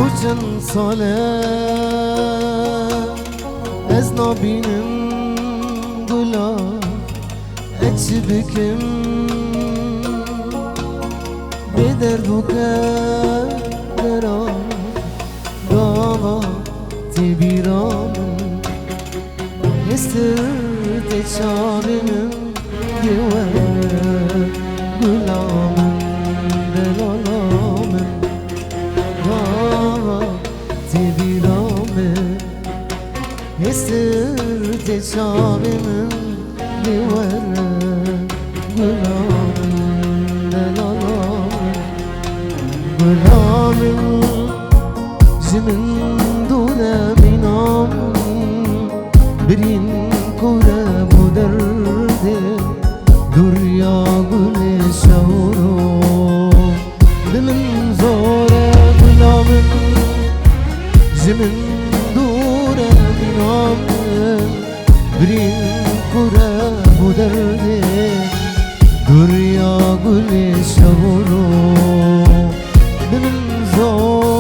چند ساله از نبینم گلا اچ بکم به درد و قرار داوا تی بیرام استرت چارم دیوار گلام دلالام داوا تی بیرام استرت چارم دیوار گلام دلالام گلام جمن دونه بینام برین کوره bu derde Durya gül şavru Dimin zore gulamın Jimin dure binam Birin kure bu derde Durya gül şavru Dimin zore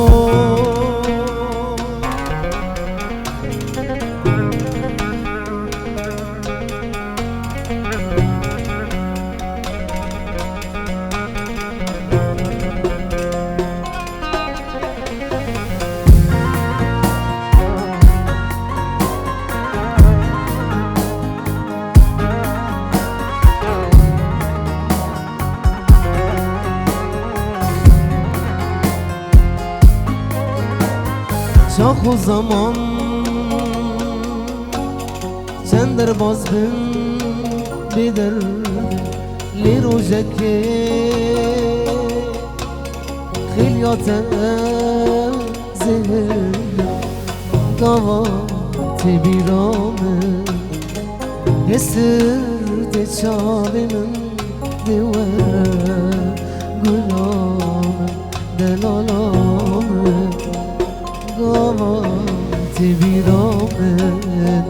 شاخ و زمان چند در باز بم بیدر لی روژکه خیلیات زهر داوات بیرامه حسر تچالم دیوره گلام دلالامه قامت بیرامن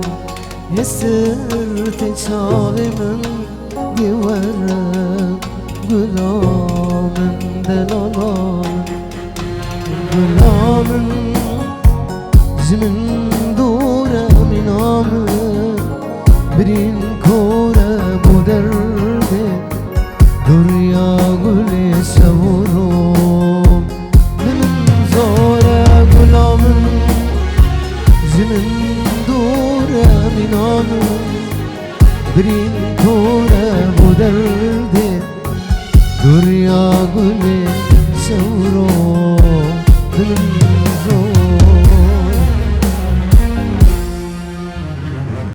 یسرت چالمن دیورم گلامن دلالامن گلامن جمن دورم اینامن برین کوره bu derde Durya gül şavurum Benim zore gulamın Jimin dure binamın Birin kure bu derde Durya gül şavurum